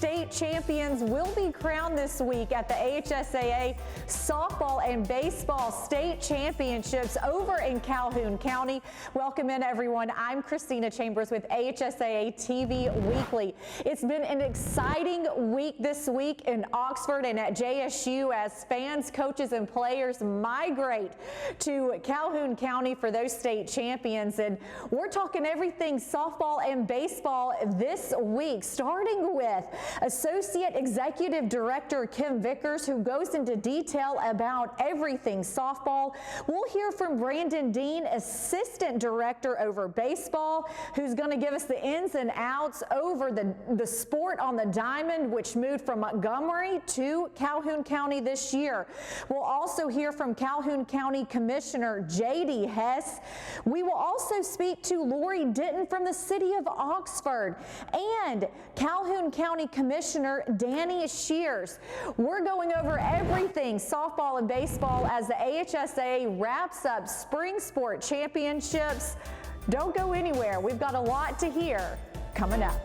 state champions will be crowned this week at the AHSAA softball and baseball state championships over in Calhoun County. Welcome in, everyone. I'm Christina Chambers with AHSAA TV Weekly. It's been an exciting week this week in Oxford and at JSU as fans, coaches, and players migrate to Calhoun County for those state champions. And we're talking everything softball and baseball this week, starting with Associate Executive Director Kim Vickers, who goes into detail about everything softball. We'll hear from Brandon Dean, Assistant Director over baseball, who's going to give us the ins and outs over the sport on the diamond, which moved from Montgomery to Calhoun County this year. We'll also hear from Calhoun County Commissioner J.D. Hess. We will also speak to Lori Denton from the city of Oxford and Calhoun County Commissioner Danny Shears. We're going over everything softball and baseball as the AHSAA wraps up spring sport championships. Don't go anywhere. We've got a lot to hear coming up.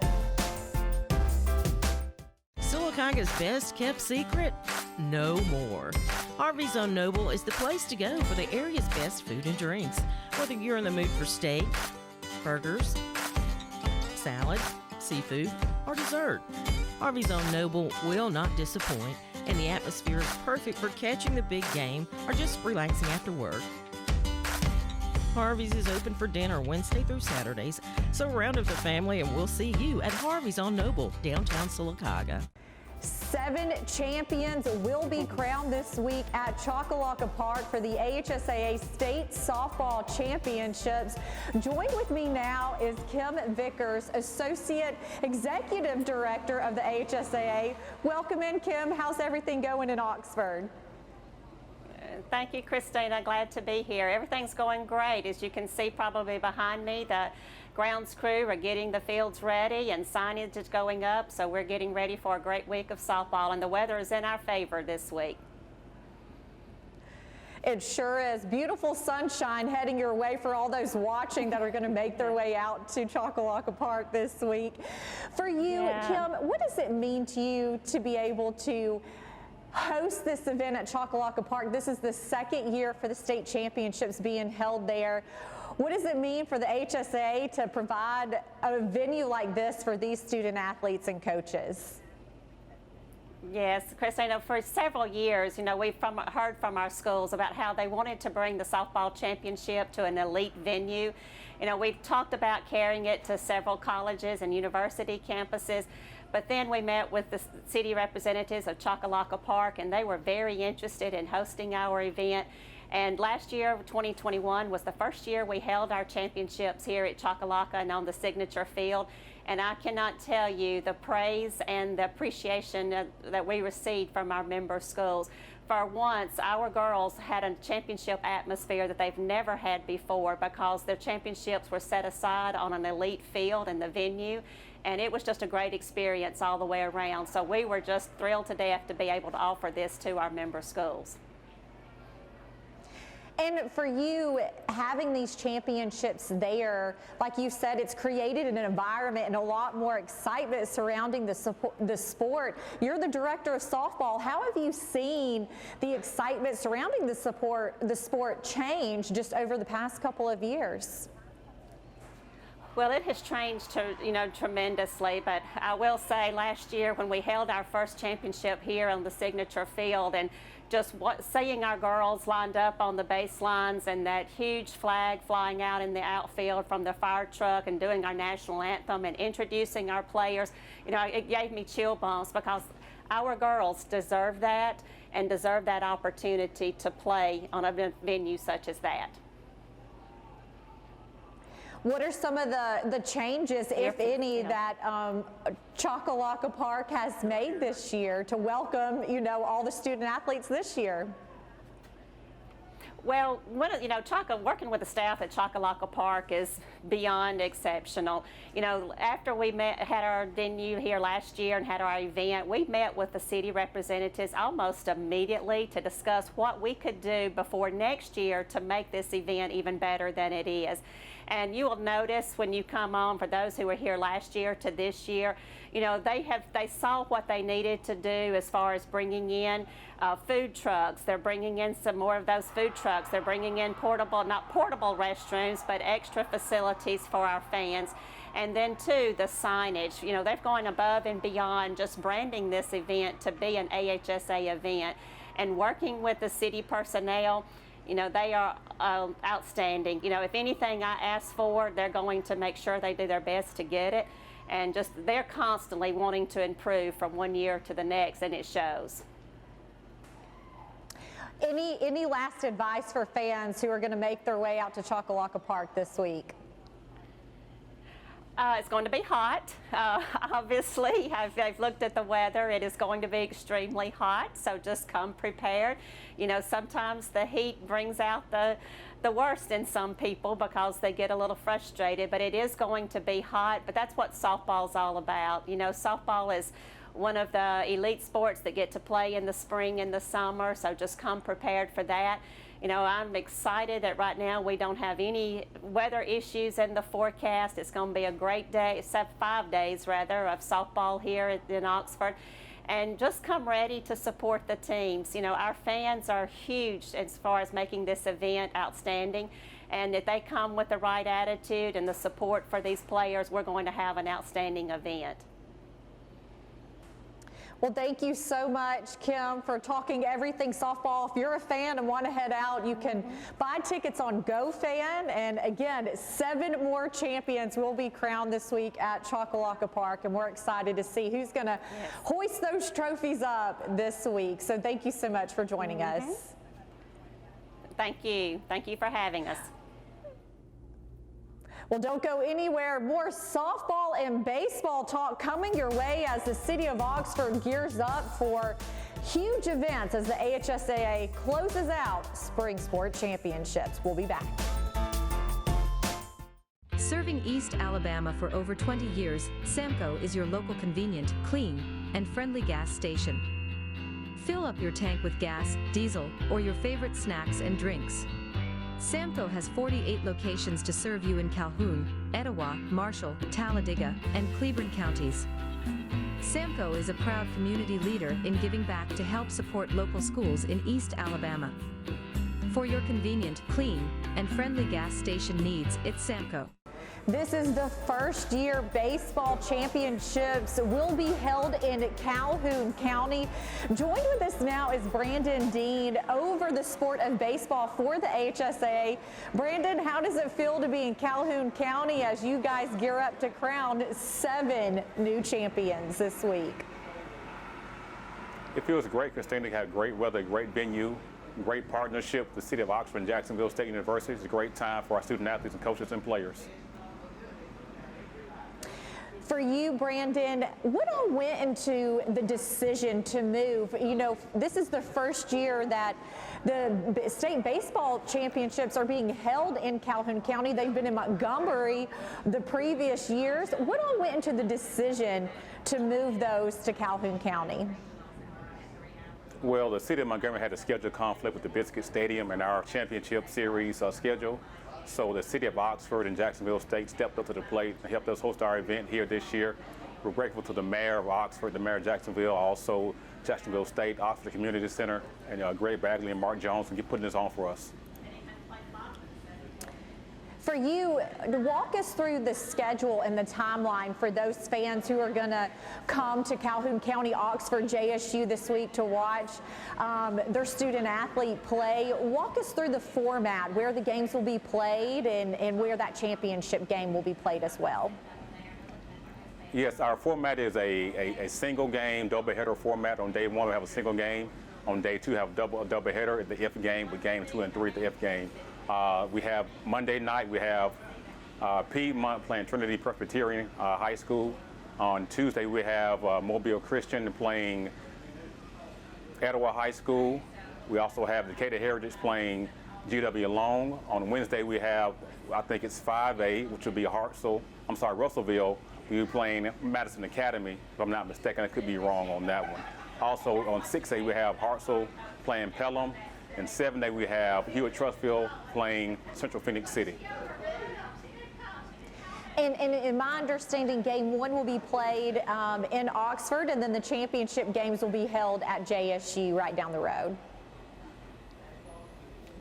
Silicaga's best kept secret? No more. Harvey's on Noble is the place to go for the area's best food and drinks. Whether you're in the mood for steak, burgers, salad, seafood, or dessert, Harvey's on Noble will not disappoint, and the atmosphere is perfect for catching the big game or just relaxing after work. Harvey's is open for dinner Wednesday through Saturdays, so round up the family and we'll see you at Harvey's on Noble, downtown Silicaga. 7 champions will be crowned this week at Choccolocca Park for the AHSAA State Softball Championships. Join with me now is Kim Vickers, Associate Executive Director of the AHSAA. Welcome in, Kim. How's everything going in Oxford? Thank you, Christina. Glad to be here. Everything's going great. As you can see probably behind me, the grounds crew are getting the fields ready and signage is going up, so we're getting ready for a great week of softball, and the weather is in our favor this week. It sure is. Beautiful sunshine heading your way for all those watching that are going to make their way out to Choccolocca Park this week. For you, Kim, what does it mean to you to be able to host this event at Choccolocca Park? This is the second year for the state championships being held there. What does it mean for the HSA to provide a venue like this for these student athletes and coaches? Yes, Christina, for several years, we've heard from our schools about how they wanted to bring the softball championship to an elite venue. We've talked about carrying it to several colleges and university campuses, but then we met with the city representatives of Choccolocca Park, and they were very interested in hosting our event. And last year, 2021, was the first year we held our championships here at Choccolocca and on the signature field. And I cannot tell you the praise and the appreciation that we received from our member schools. For once, our girls had a championship atmosphere that they've never had before because their championships were set aside on an elite field in the venue. And it was just a great experience all the way around. So we were just thrilled to death to be able to offer this to our member schools. And for you, having these championships there, like you said, it's created an environment and a lot more excitement surrounding the sport. You're the director of softball. How have you seen the excitement surrounding the sport change just over the past couple of years? Well, it has changed, tremendously, but I will say last year when we held our first championship here on the signature field and just seeing our girls lined up on the baselines and that huge flag flying out in the outfield from the fire truck and doing our national anthem and introducing our players, it gave me chill bumps because our girls deserve that and deserve that opportunity to play on a venue such as that. What are some of the changes, if any, that Choccolocca Park has made this year to welcome, all the student athletes this year? Well, working with the staff at Choccolocca Park is beyond exceptional. After we had our venue here last year and had our event, we met with the city representatives almost immediately to discuss what we could do before next year to make this event even better than it is. And you will notice when you come on, for those who were here last year to this year, you know, they saw what they needed to do as far as bringing in food trucks. They're bringing in some more of those food trucks. They're bringing in not portable restrooms, but extra facilities for our fans. And then too, the signage. You know, they're going above and beyond just branding this event to be an AHSA event, and working with the city personnel. You know, they are outstanding. You know, if anything I ask for, they're going to make sure they do their best to get it. And just, they're constantly wanting to improve from one year to the next, and it shows. Any last advice for fans who are going to make their way out to Choccolocca Park this week? It's going to be hot. Obviously, I've looked at the weather. It is going to be extremely hot, so just come prepared. You know, sometimes the heat brings out the worst in some people because they get a little frustrated, but it is going to be hot. But that's what softball's all about. You know, softball is one of the elite sports that get to play in the spring and the summer, so just come prepared for that. You know, I'm excited that right now we don't have any weather issues in the forecast. It's going to be a great day, 5 days rather, of softball here in Oxford. And just come ready to support the teams. You know, our fans are huge as far as making this event outstanding. And if they come with the right attitude and the support for these players, we're going to have an outstanding event. Well, thank you so much, Kim, for talking everything softball. If you're a fan and want to head out, you can buy tickets on GoFan. And again, 7 more champions will be crowned this week at Choccolocca Park, and we're excited to see who's going to hoist those trophies up this week. So thank you so much for joining us. Thank you. Thank you for having us. Well, don't go anywhere. More softball and baseball talk coming your way as the city of Oxford gears up for huge events as the AHSAA closes out spring sport championships. We'll be back. Serving East Alabama for over 20 years, Samco is your local convenient, clean, and friendly gas station. Fill up your tank with gas, diesel, or your favorite snacks and drinks. Samco has 48 locations to serve you in Calhoun, Etowah, Marshall, Talladega, and Cleburne counties. Samco is a proud community leader in giving back to help support local schools in East Alabama. For your convenient, clean, and friendly gas station needs, it's Samco. This is the first year baseball championships will be held in Calhoun County. Joined with us now is Brandon Dean over the sport of baseball for the AHSAA. Brandon, how does it feel to be in Calhoun County as you guys gear up to crown 7 new champions this week? It feels great, Christina. We have great weather, great venue, great partnership with the city of Oxford and Jacksonville State University. It's a great time for our student athletes and coaches and players. For you, Brandon, what all went into the decision to move? You know, this is the first year that the state baseball championships are being held in Calhoun County. They've been in Montgomery the previous years. What all went into the decision to move those to Calhoun County? Well, the city of Montgomery had a schedule conflict with the Biscuit Stadium and our championship series schedule. So the city of Oxford and Jacksonville State stepped up to the plate and helped us host our event here this year. We're grateful to the mayor of Oxford, the mayor of Jacksonville, also Jacksonville State, Oxford Community Center, and Greg Bagley and Mark Jones for putting this on for us. For you, walk us through the schedule and the timeline for those fans who are going to come to Calhoun County, Oxford, JSU this week to watch their student athlete play. Walk us through the format, where the games will be played and where that championship game will be played as well. Yes, our format is a single game, doubleheader format. On day 1, we have a single game. On day 2, we have a doubleheader at the if game, with game 2 and 3 at the if game. We have Monday night, we have Piedmont playing Trinity Presbyterian High School. On Tuesday, we have Mobile Christian playing Etowah High School. We also have Decatur Heritage playing GW Long. On Wednesday, we have, I think it's 5A, which will be Russellville. We'll be playing Madison Academy, if I'm not mistaken. I could be wrong on that one. Also, on 6A, we have Hartselle playing Pelham. And 7A, we have Hewitt Trussville playing Central Phoenix City. And in my understanding, game one will be played in Oxford, and then the championship games will be held at JSU right down the road.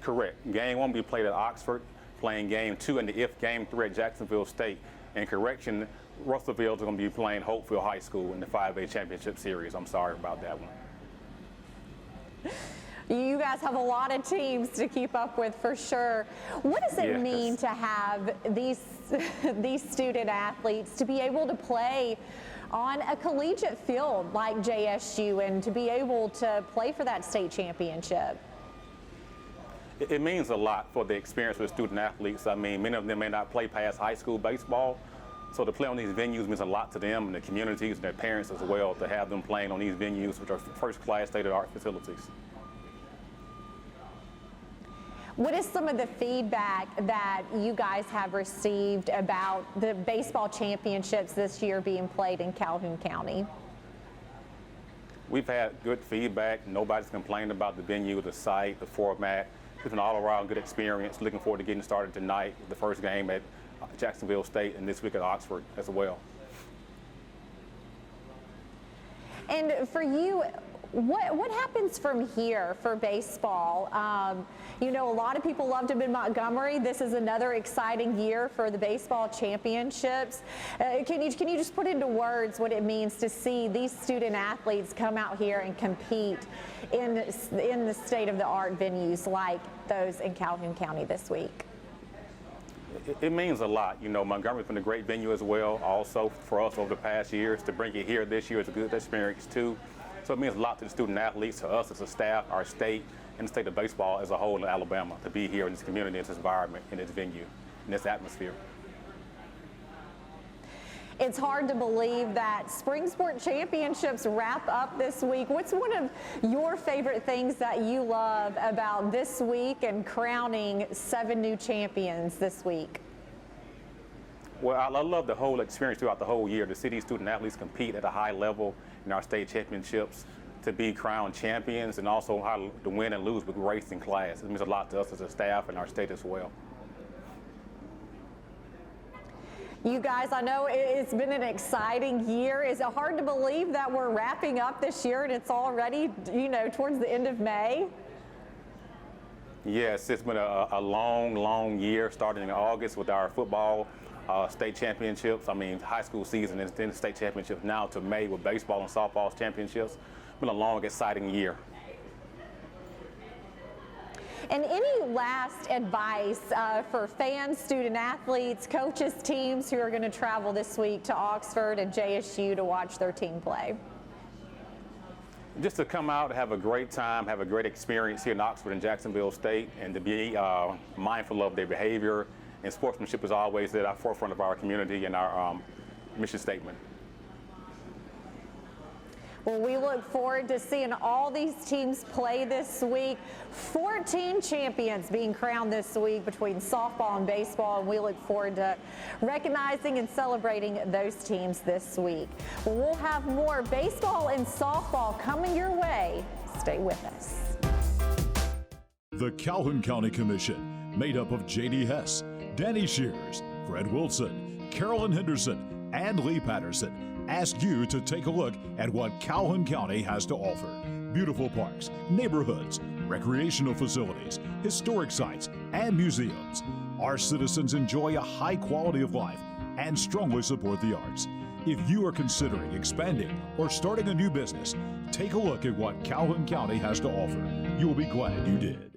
Correct. Game one will be played at Oxford, playing game two in the if game three at Jacksonville State. And correction, Russellville is going to be playing Hopeville High School in the 5A championship series. I'm sorry about that one. You guys have a lot of teams to keep up with for sure. What does it mean to have these student athletes to be able to play on a collegiate field like JSU and to be able to play for that state championship? It means a lot for the experience with student athletes. I mean, many of them may not play past high school baseball, so to play on these venues means a lot to them and the communities and their parents as well, to have them playing on these venues, which are first-class state-of-the-art facilities. What is some of the feedback that you guys have received about the baseball championships this year being played in Calhoun County? We've had good feedback. Nobody's complained about the venue, the site, the format. It's an all-around good experience. Looking forward to getting started tonight with the first game at Jacksonville State and this week at Oxford as well. And for you, what happens from here for baseball? You know, a lot of people loved him in Montgomery. This is another exciting year for the baseball championships. Can you just put into words what it means to see these student athletes come out here and compete in the state-of-the-art venues like those in Calhoun County this week? It means a lot. You know, Montgomery's been a great venue as well. Also, for us over the past years, to bring it here this year is a good experience too. So it means a lot to the student athletes, to us as a staff, our state, and the state of baseball as a whole in Alabama, to be here in this community, in this environment, in this venue, in this atmosphere. It's hard to believe that Spring Sport Championships wrap up this week. What's one of your favorite things that you love about this week and crowning 7 new champions this week? Well, I love the whole experience throughout the whole year, to see these student athletes compete at a high level in our state championships, to be crowned champions, and also how to win and lose with grace and class. It means a lot to us as a staff and our state as well. You guys, I know it's been an exciting year. Is it hard to believe that we're wrapping up this year and it's already, you know, towards the end of May? Yes, it's been a long year, starting in August with our football state championships. I mean, high school season and then state championships, now to May with baseball and softball championships. It's been a long, exciting year. And any last advice for fans, student athletes, coaches, teams who are going to travel this week to Oxford and JSU to watch their team play? Just to come out, have a great time, have a great experience here in Oxford and Jacksonville State, and to be mindful of their behavior. And sportsmanship is always at our forefront of our community and our mission statement. Well, we look forward to seeing all these teams play this week. 14 champions being crowned this week between softball and baseball, and we look forward to recognizing and celebrating those teams this week. Well, we'll have more baseball and softball coming your way. Stay with us. The Calhoun County Commission, made up of J.D. Hess, Danny Shears, Fred Wilson, Carolyn Henderson, and Lee Patterson, ask you to take a look at what Calhoun County has to offer. Beautiful parks, neighborhoods, recreational facilities, historic sites, and museums. Our citizens enjoy a high quality of life and strongly support the arts. If you are considering expanding or starting a new business, take a look at what Calhoun County has to offer. You'll be glad you did.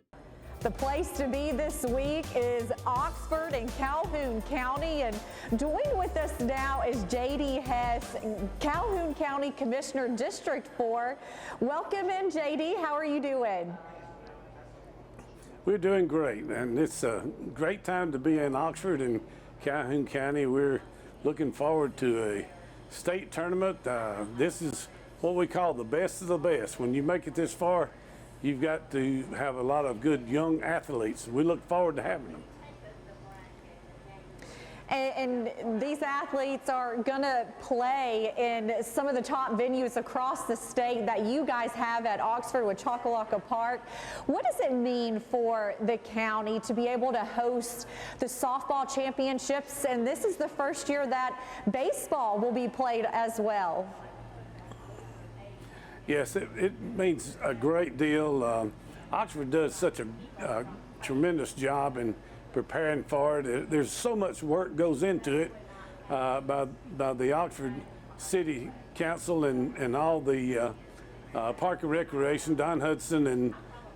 The place to be this week is Oxford and Calhoun County, and joined with us now is J.D. Hess, Calhoun County Commissioner, District 4. Welcome in, J.D. How are you doing? We're doing great, and it's a great time to be in Oxford and Calhoun County. We're looking forward to a state tournament. This is what we call the best of the best. When you make it this far, you've got to have a lot of good young athletes. We look forward to having them. And these athletes are going to play in some of the top venues across the state that you guys have at Oxford with Choccolocco Park. What does it mean for the county to be able to host the softball championships? And this is the first year that baseball will be played as well. Yes, it means a great deal. Oxford does such a tremendous job in preparing for it. There's so much work goes into it by the Oxford City Council and all the Park and Recreation, Don Hudson and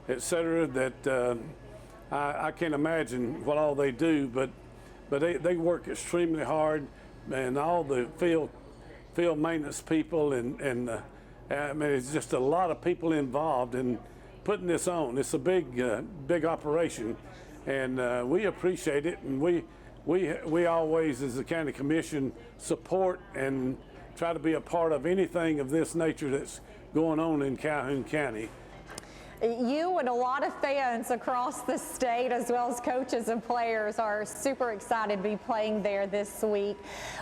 et cetera, that I can't imagine what all they do, but they work extremely hard, and all the field maintenance people and I mean, it's just a lot of people involved in putting this on. It's a big operation. And we appreciate it, and we always, as the county commission, support and try to be a part of anything of this nature that's going on in Calhoun County. You and a lot of fans across the state, as well as coaches and players, are super excited to be playing there this week.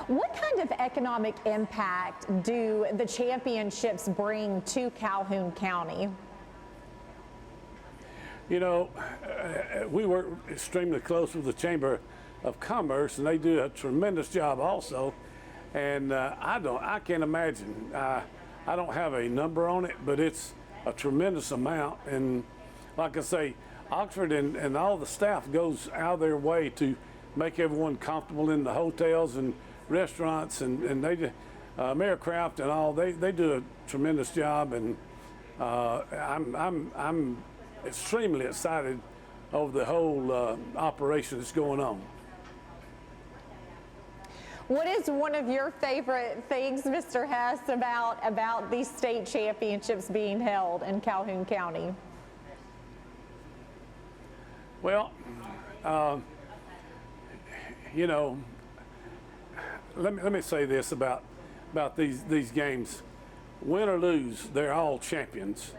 What kind of economic impact do the championships bring to Calhoun County? You know, we work extremely close with the Chamber of Commerce, and they do a tremendous job also. And I can't imagine. I don't have a number on it, but it's a tremendous amount. And like I say, Oxford and all the staff goes out of their way to make everyone comfortable in the hotels and restaurants, and they Mayor Kraft and all, they do a tremendous job. And I'm extremely excited over the whole operation that's going on. What is one of your favorite things, Mr. Hess, about these state championships being held in Calhoun County? Well, you know, let me say this about these games. Win or lose, they're all champions.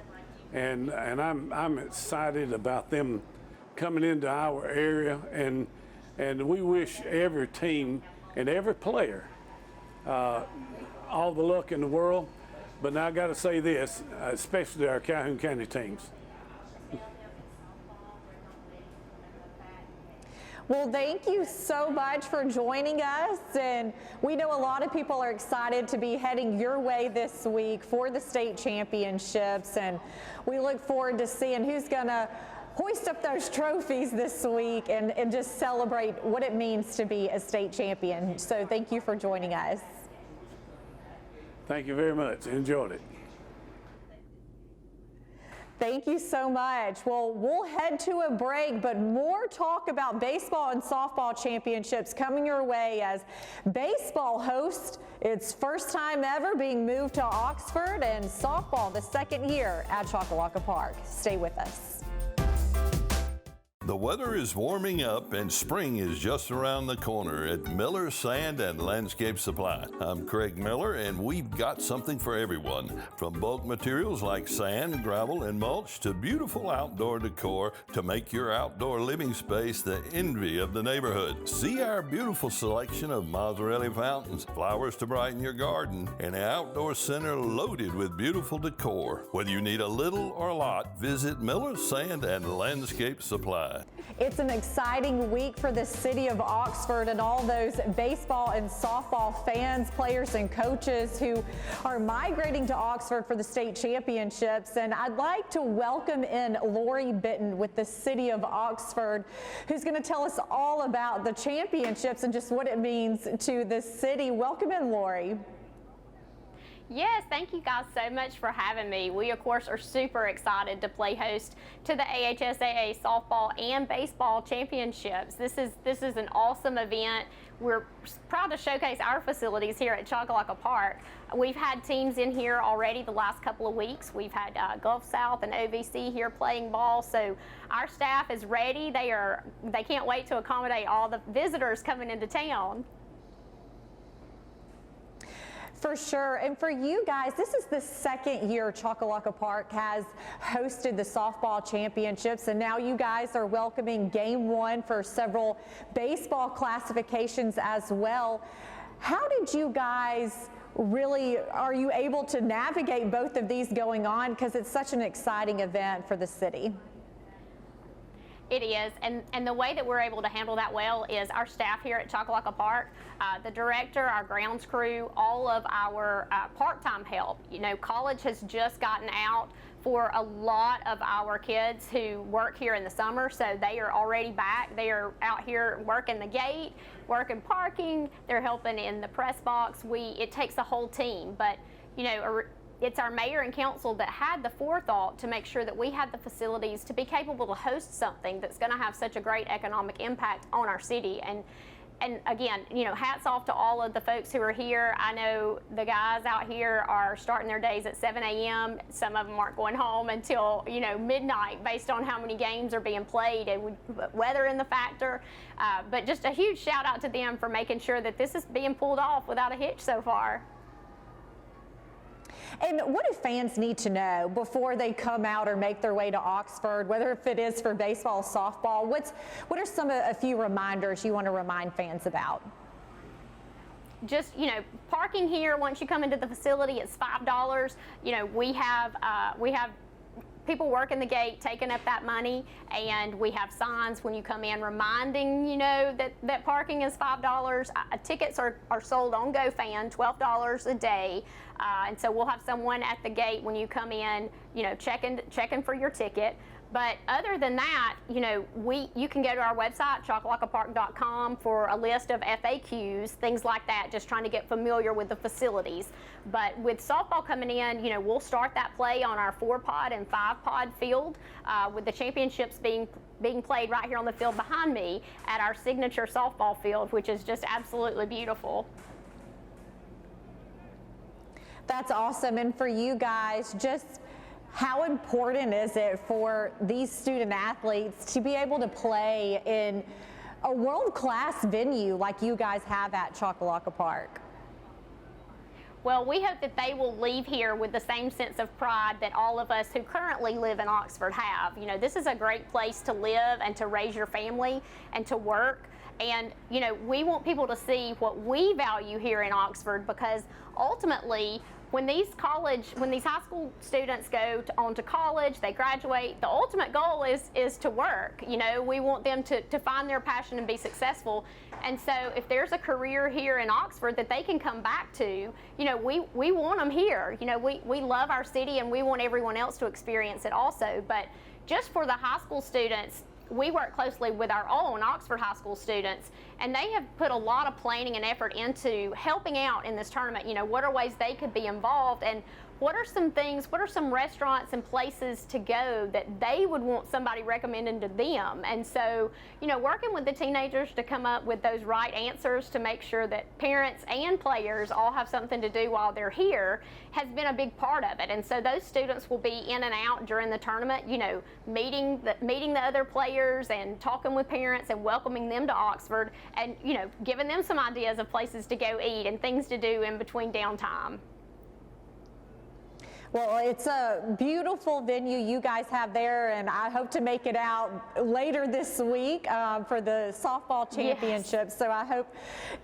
And I'm excited about them coming into our area, and we wish every team and every player all the luck in the world. But now I got to say this, especially our Calhoun County teams. Well, thank you so much for joining us, and we know a lot of people are excited to be heading your way this week for the state championships, and we look forward to seeing who's going to hoist up those trophies this week and just celebrate what it means to be a state champion. So thank you for joining us. Thank you very much. Enjoyed it. Thank you so much. Well, we'll head to a break, but more talk about baseball and softball championships coming your way as baseball hosts its first time ever being moved to Oxford, and softball the second year at Choccolocco Park. Stay with us. The weather is warming up and spring is just around the corner at Miller Sand and Landscape Supply. I'm Craig Miller, and we've got something for everyone. From bulk materials like sand, gravel, and mulch to beautiful outdoor decor to make your outdoor living space the envy of the neighborhood. See our beautiful selection of Mazzarelli fountains, flowers to brighten your garden, and an outdoor center loaded with beautiful decor. Whether you need a little or a lot, visit Miller Sand and Landscape Supply. It's an exciting week for the city of Oxford and all those baseball and softball fans, players, and coaches who are migrating to Oxford for the state championships. And I'd like to welcome in Lori Bitton with the city of Oxford, who's going to tell us all about the championships and just what it means to the city. Welcome in, Lori. Yes, thank you guys so much for having me. We, of course, are super excited to play host to the AHSAA softball and baseball championships. This is an awesome event. We're proud to showcase our facilities here at Choccolocco Park. We've had teams in here already the last couple of weeks. We've had Gulf South and OVC here playing ball, so our staff is ready. They can't wait to accommodate all the visitors coming into town. For sure. And for you guys, this is the second year Choccolocco Park has hosted the softball championships, and now you guys are welcoming game one for several baseball classifications as well. How did you guys are you able to navigate both of these going on, because it's such an exciting event for the city? It is, and the way that we're able to handle that well is our staff here at Choccolocco Park, the director, our grounds crew, all of our part-time help. You know, college has just gotten out for a lot of our kids who work here in the summer, so they are already back. They are out here working the gate, working parking, they're helping in the press box. It takes a whole team, but you know, it's our mayor and council that had the forethought to make sure that we had the facilities to be capable to host something that's going to have such a great economic impact on our city. And again, you know, hats off to all of the folks who are here. I know the guys out here are starting their days at 7 a.m. Some of them aren't going home until, you know, midnight based on how many games are being played and weather in the factor. But just a huge shout out to them for making sure that this is being pulled off without a hitch so far. And what do fans need to know before they come out or make their way to Oxford, whether if it is for baseball or softball? What are a few reminders you want to remind fans about? Just, you know, parking here, once you come into the facility, it's $5. You know, we have people working the gate taking up that money, and we have signs when you come in reminding, you know, that parking is $5. Tickets are sold on GoFan, $12 a day. And so we'll have someone at the gate when you come in, you know, checking for your ticket. But other than that, you know, you can go to our website, choccoloccopark.com, for a list of FAQs, things like that, just trying to get familiar with the facilities. But with softball coming in, you know, we'll start that play on our 4-pod and 5-pod field, with the championships being played right here on the field behind me at our signature softball field, which is just absolutely beautiful. That's awesome. And for you guys, just how important is it for these student athletes to be able to play in a world-class venue like you guys have at Choccolocco Park? Well, we hope that they will leave here with the same sense of pride that all of us who currently live in Oxford have. You know, this is a great place to live and to raise your family and to work. And, you know, we want people to see what we value here in Oxford, because ultimately, when these high school students go on to college, they graduate, the ultimate goal is to work. You know, we want them to find their passion and be successful. And so if there's a career here in Oxford that they can come back to, you know, we want them here. You know, we love our city and we want everyone else to experience it also. But just for the high school students, we work closely with our own Oxford high school students, and they have put a lot of planning and effort into helping out in this tournament. You know, what are ways they could be involved, and what are some restaurants and places to go that they would want somebody recommending to them? And so, you know, working with the teenagers to come up with those right answers to make sure that parents and players all have something to do while they're here has been a big part of it. And so those students will be in and out during the tournament, you know, meeting the other players and talking with parents and welcoming them to Oxford, and, you know, giving them some ideas of places to go eat and things to do in between downtime. Well, it's a beautiful venue you guys have there, and I hope to make it out later this week for the softball championship. Yes. So I hope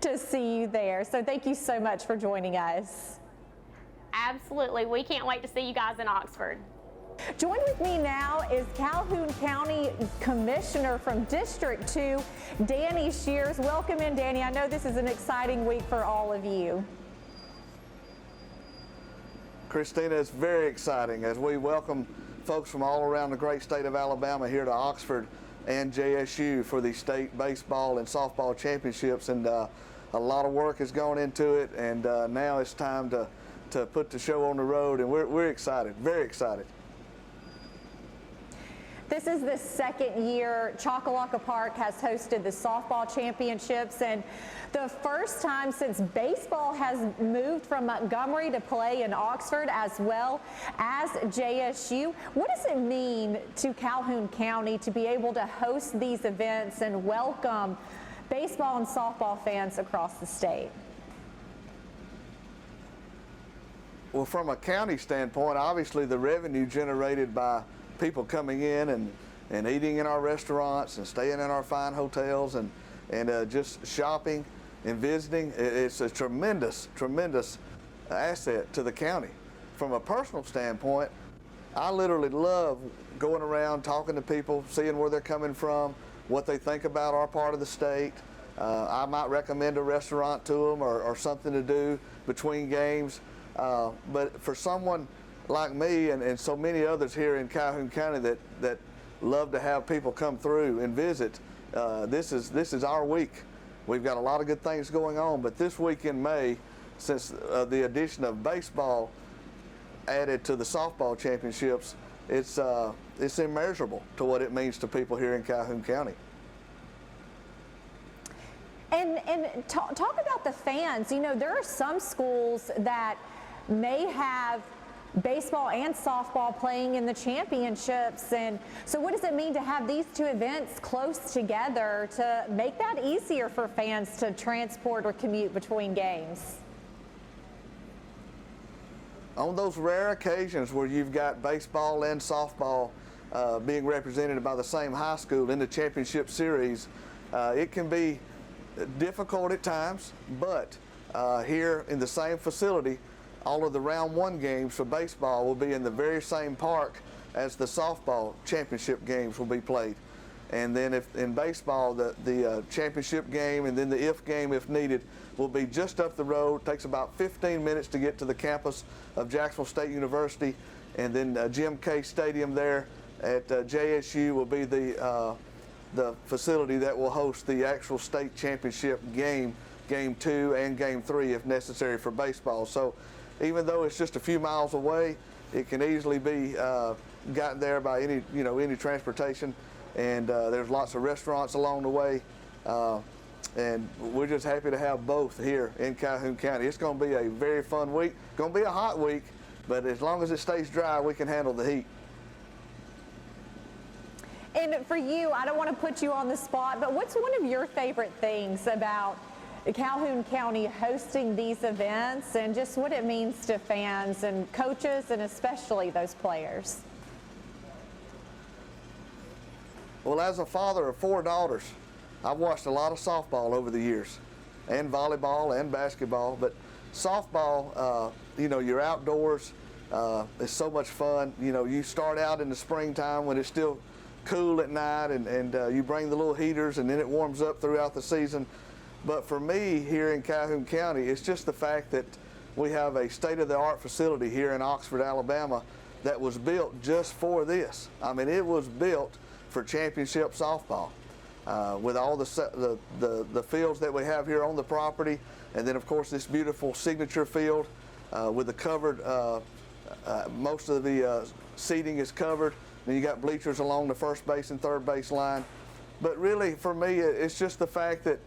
to see you there. So thank you so much for joining us. Absolutely. We can't wait to see you guys in Oxford. Join with me now is Calhoun County Commissioner from District 2, Danny Shears. Welcome in, Danny. I know this is an exciting week for all of you. Christina, it's very exciting as we welcome folks from all around the great state of Alabama here to Oxford and JSU for the state baseball and softball championships, and a lot of work has gone into it, and now it's time to put the show on the road, and we're excited, very excited. This is the second year Choccolocco Park has hosted the softball championships, and the first time since baseball has moved from Montgomery to play in Oxford as well as JSU. What does it mean to Calhoun County to be able to host these events and welcome baseball and softball fans across the state? Well, from a county standpoint, obviously the revenue generated by people coming in and eating in our restaurants and staying in our fine hotels and just shopping and visiting, it's a tremendous, tremendous asset to the county. From a personal standpoint, I literally love going around, talking to people, seeing where they're coming from, what they think about our part of the state. I might recommend a restaurant to them or something to do between games. But for someone like me and so many others here in Calhoun County that love to have people come through and visit, this is our week. We've got a lot of good things going on, but this week in May, since the addition of baseball added to the softball championships, it's immeasurable to what it means to people here in Calhoun County. And talk about the fans. You know, there are some schools that may have baseball and softball playing in the championships, and so what does it mean to have these two events close together to make that easier for fans to transport or commute between games? On those rare occasions where you've got baseball and softball being represented by the same high school in the championship series, it can be difficult at times, but here in the same facility, all of the round one games for baseball will be in the very same park as the softball championship games will be played. And then if in baseball, the championship game and then the if game, if needed, will be just up the road. It takes about 15 minutes to get to the campus of Jacksonville State University, and then Jim K Stadium there at JSU will be the facility that will host the actual state championship game, Game 2 and Game 3 if necessary for baseball. So even though it's just a few miles away, it can easily be gotten there by any transportation, and there's lots of restaurants along the way, and we're just happy to have both here in Calhoun County. It's going to be a very fun week. Going to be a hot week, but as long as it stays dry, we can handle the heat. And for you, I don't want to put you on the spot, but what's one of your favorite things about Calhoun County hosting these events and just what it means to fans and coaches and especially those players? Well, as a father of 4 daughters, I've watched a lot of softball over the years, and volleyball and basketball, but softball, you're outdoors, it's so much fun. You start out in the springtime when it's still cool at night, and you bring the little heaters, and then it warms up throughout the season. But for me here in Calhoun County, it's just the fact that we have a state-of-the-art facility here in Oxford, Alabama that was built just for this. I mean, it was built for championship softball with all the fields that we have here on the property, and then of course this beautiful signature field with the covered, most of the seating is covered. Then you got bleachers along the first base and third base line. But really for me, it's just the fact that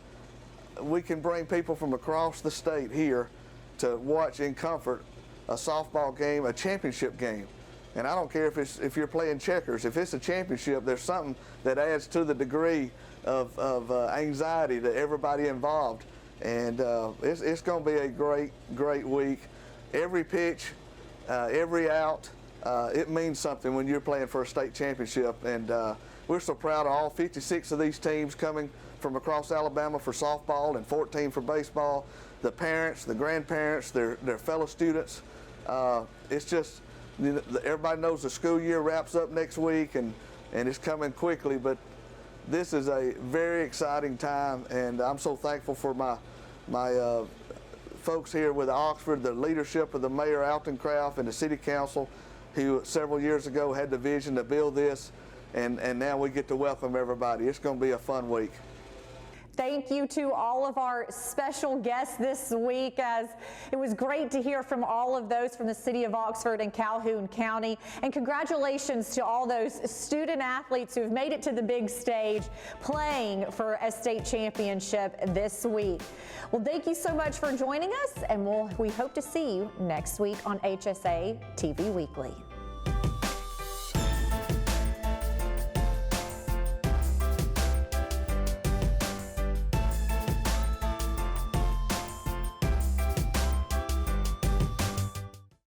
we can bring people from across the state here to watch in comfort a softball game, a championship game. And I don't care if you're playing checkers. If it's a championship, there's something that adds to the degree of anxiety to everybody involved. And it's going to be a great, great week. Every pitch, every out, it means something when you're playing for a state championship. And we're so proud of all 56 of these teams coming from across Alabama for softball and 14 for baseball. The parents, the grandparents, their fellow students. It's just, everybody knows the school year wraps up next week and it's coming quickly, but this is a very exciting time, and I'm so thankful for my folks here with Oxford, the leadership of the Mayor Alton Craft and the City Council, who several years ago had the vision to build this, and now we get to welcome everybody. It's going to be a fun week. Thank you to all of our special guests this week, as it was great to hear from all of those from the city of Oxford and Calhoun County. And congratulations to all those student athletes who have made it to the big stage playing for a state championship this week. Well, thank you so much for joining us, and we hope to see you next week on AHSAA TV Weekly.